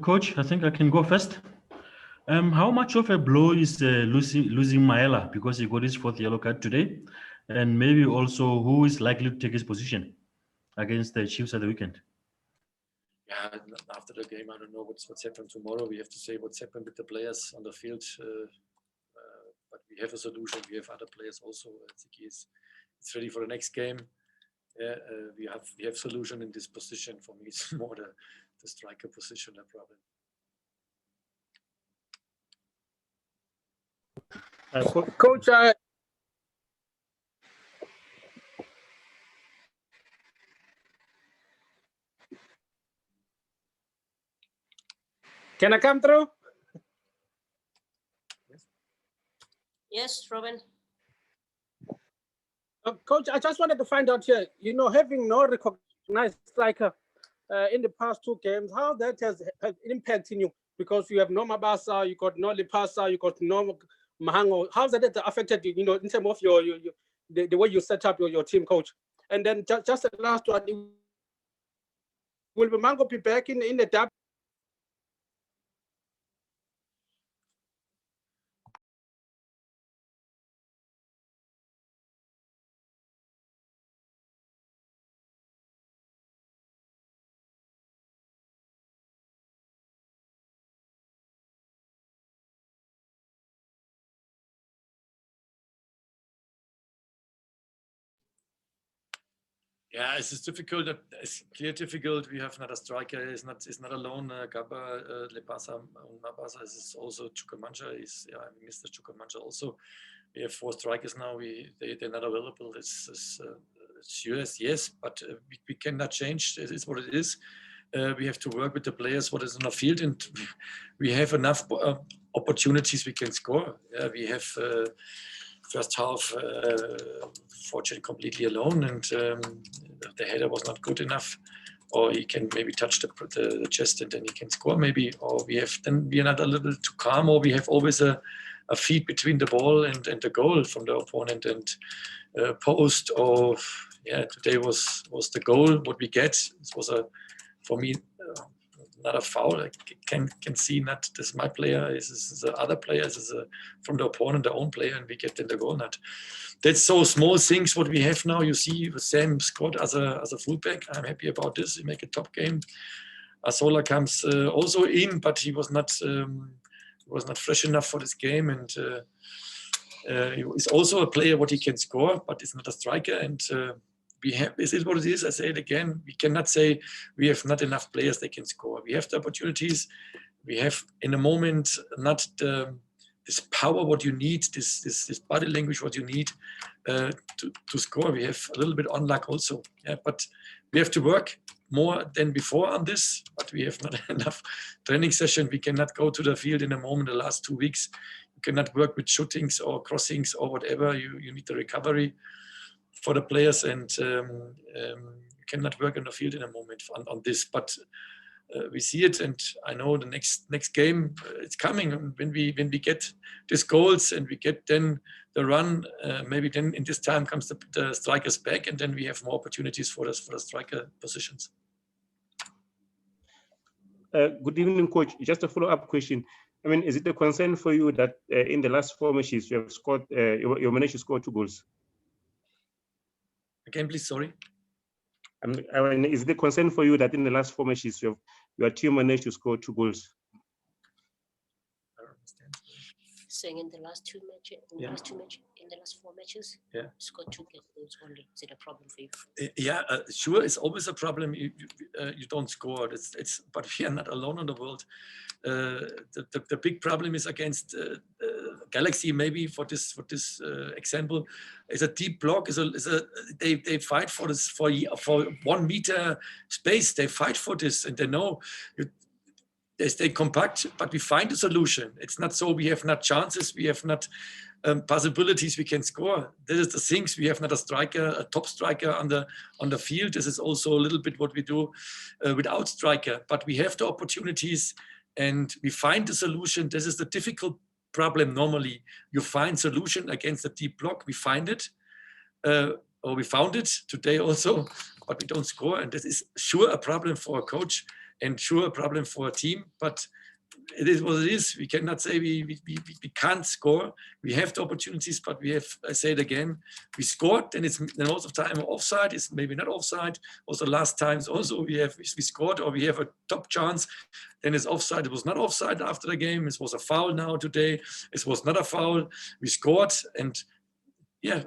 Coach, I think I can go first. How much of a blow is losing Maela because he got his 4th yellow card today? And maybe also who is likely to take his position against the Chiefs at the weekend? Yeah, after the game, I don't know what's happened tomorrow. We have to say what's happened with the players on the field. But we have a solution. We have other players also. I think it's ready for the next game. Yeah, we have solution in this position. For me, it's more the striker position a problem. Coach, can I come through? Yes, Robin. Coach, I just wanted to find out here, having no recognized striker in the past 2 games, how that has impacted you, because you have no Mabasa, you got no Lipasa, you got no Mahango. How's that affected you, in terms of the way you set up your team, Coach? And then just the last one, will Mahango be back in the derby? Yeah, it's difficult. It's clear difficult. We have another striker. It's not alone. Gaba, Lepasa, Mabasa is also Chukwuemeka. We missed the Chukwuemeka also. We have 4 strikers now. They're not available. It's US, yes, but we cannot change. It is what it is. We have to work with the players, what is on the field, and we have enough opportunities we can score. We have first half, fortunately, completely alone, and the header was not good enough, or he can maybe touch the chest and then he can score maybe, or we are not a little too calm, or we have always a feed between the ball and the goal from the opponent, and post, or today was the goal what we get. It was for me not a foul. I can see not this my player, is the other player, is from the opponent, the own player, and we get in the goal net. That's so small things what we have now. You see Sam scored as a fullback. I'm happy about this. He make a top game. Asola comes also in, but he was not fresh enough for this game, and he is also a player what he can score, but it's not a striker. And this is what it is. I say it again. We cannot say we have not enough players that can score. We have the opportunities. We have in a moment not this power what you need, this body language what you need to score. We have a little bit on luck also. Yeah, but we have to work more than before on this. But we have not enough training session. We cannot go to the field in a moment. The last 2 weeks, you cannot work with shootings or crossings or whatever. You need the recovery for the players, and you cannot work on the field in a moment on this. But we see it, and I know the next game it's coming. And when we get these goals and we get then the run, maybe then in this time comes the strikers back, and then we have more opportunities for the striker positions. Good evening, Coach. Just a follow-up question. I mean, is it a concern for you that in the last 4 matches you have scored, you managed to score 2 goals? Again, please, sorry. I mean, is it a concern for you that in the last 4 matches your team managed to score 2 goals? I don't understand. Saying in the last 2 matches, in the last 4 matches, scored 2 goals only. Is it a problem for you? Yeah, sure. It's always a problem. You don't score. But we are not alone in the world. The big problem is against Galaxy. Maybe for this example, is a deep block. They fight for this for 1 meter space. They fight for this, and they know. They stay compact, but we find a solution. It's not so we have not chances, we have not possibilities we can score. This is the things. We have not a top striker on the field. This is also a little bit what we do without striker. But we have the opportunities, and we find the solution. This is the difficult problem. Normally, you find solution against a deep block. We find it, or we found it today also, but we don't score. And this is sure a problem for a coach. and sure, a problem for a team, but it is what it is. We cannot say we can't score. We have the opportunities, but we have, I say it again, we scored, and it's then most of the time offside. It's maybe not offside. Also last times also we scored, or we have a top chance, then it's offside. It was not offside after the game. It was a foul now today. It was not a foul. We scored, and yeah,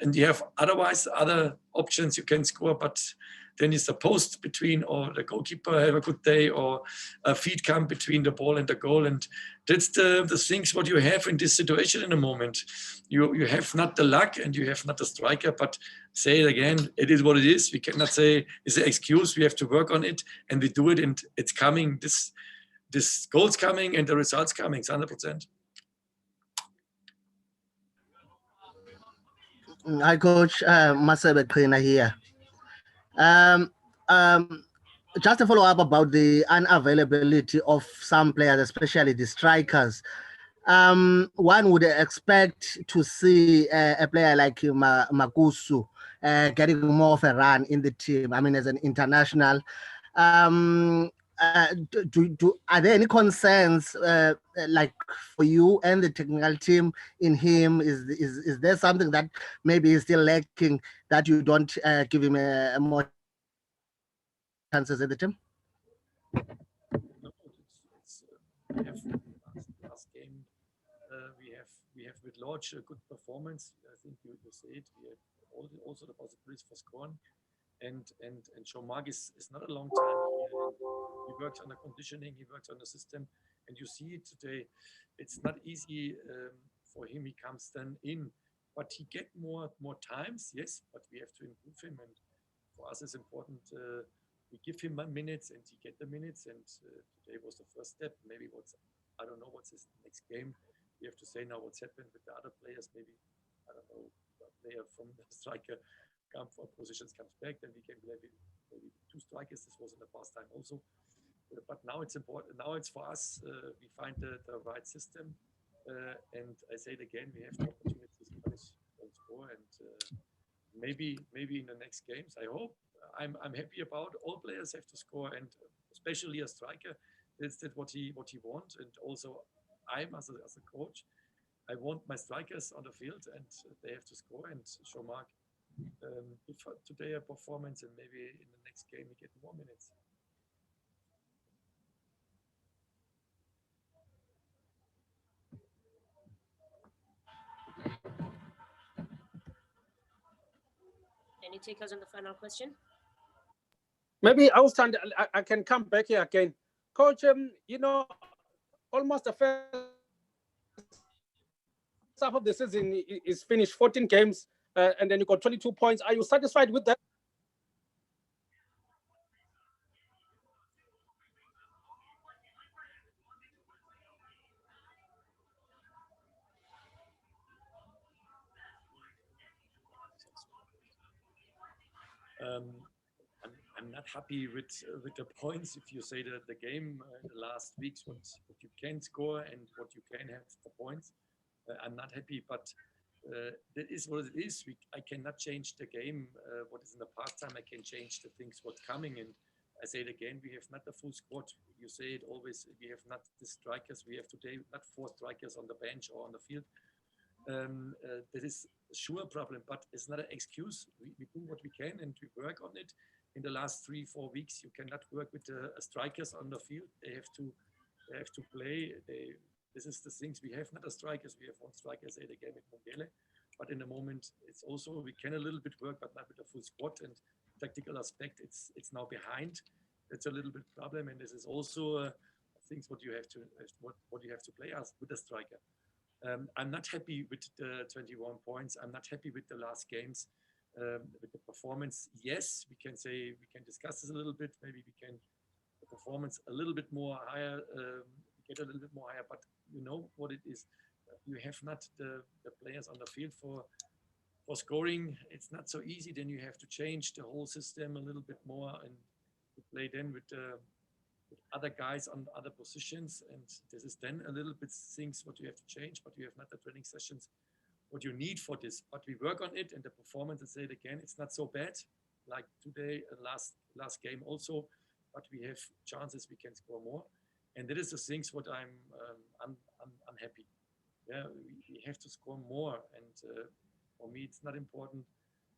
and you have otherwise other options you can score, but then it's a post between, or the goalkeeper have a good day, or a feed come between the ball and the goal. And that's the things what you have in this situation in the moment. You have not the luck and you have not the striker, but say it again, it is what it is. We cannot say it's an excuse. We have to work on it, and we do it, and it's coming. This goal's coming and the results coming, it's 100%. Hi, Coach. Masebe Qhina here. Just a follow-up about the unavailability of some players, especially the strikers. One would expect to see a player like Makusu getting more of a run in the team. I mean, as an international. Are there any concerns like for you and the technical team in him? Is there something that maybe is still lacking that you don't give him more chances in the team? No, we have last game. We have with Lodge a good performance. I think you say it. We have also the possibilities for scoring. And Jean-Marc is not a long time here. He works on the conditioning, he works on the system, and you see it today. It's not easy for him. He comes then in, but he get more times, yes. But we have to improve him, and for us it's important. We give him minutes, and he get the minutes. And today was the first step. Maybe I don't know what's his next game. We have to say now what's happened with the other players. Maybe I don't know, a player from the striker come for positions comes back, then we can maybe two strikers. This was in the past time also, but now it's important. Now it's for us. We find the right system, and I say it again. We have the opportunities to punish and score, and maybe in the next games. I hope. I'm happy about all players have to score, and especially a striker. That's what he wants, and also I'm as a coach. I want my strikers on the field, and they have to score. And Jean-Marc. If today a performance, and maybe in the next game we get more minutes. Any takers on the final question? Maybe I'll stand. I can come back here again, Coach. You know, almost the first half of the season is finished. 14 games, and then you got 22 points. Are you satisfied with that? I'm not happy with the points. If you say that the game the last weeks, what you can score and what you can have the points, I'm not happy. But that is what it is. I cannot change the game. What is in the past time, I can change the things what's coming. And I say it again, we have not the full squad. You say it always. We have not the strikers. We have today not 4 strikers on the bench or on the field. That is sure a problem, but it's not an excuse. We do what we can and we work on it. In the last 3-4 weeks, you cannot work with the strikers on the field. They have to play. This is the things we have. Not a strikers. We have 1 striker. Say it again with Mongele. But in the moment, it's also we can a little bit work, but not with a full squad. And tactical aspect, it's now behind. It's a little bit problem, and this is also things what you have to play as with a striker. I'm not happy with the 21 points. I'm not happy with the last games, with the performance. Yes, we can say, we can discuss this a little bit. Maybe we can, the performance a little bit more higher, get a little bit more higher, but you know what it is. You have not the players on the field for scoring. It's not so easy. Then you have to change the whole system a little bit more and to play then with other guys on other positions, and this is then a little bit things what you have to change, but you have not the training sessions what you need for this. But we work on it, and the performance, I say it again, it's not so bad. Like today, last game also, but we have chances we can score more. And that is the things what I'm unhappy. Yeah, we have to score more. And for me, it's not important.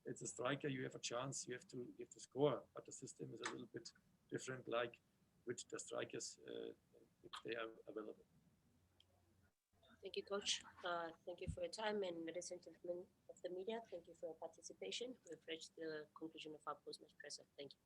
It's a striker. You have a chance. You have to score. But the system is a little bit different, like with the strikers if they are available. Thank you, Coach. Thank you for your time, and ladies and gentlemen of the media, thank you for your participation. We've reached the conclusion of our post-match presser. Thank you.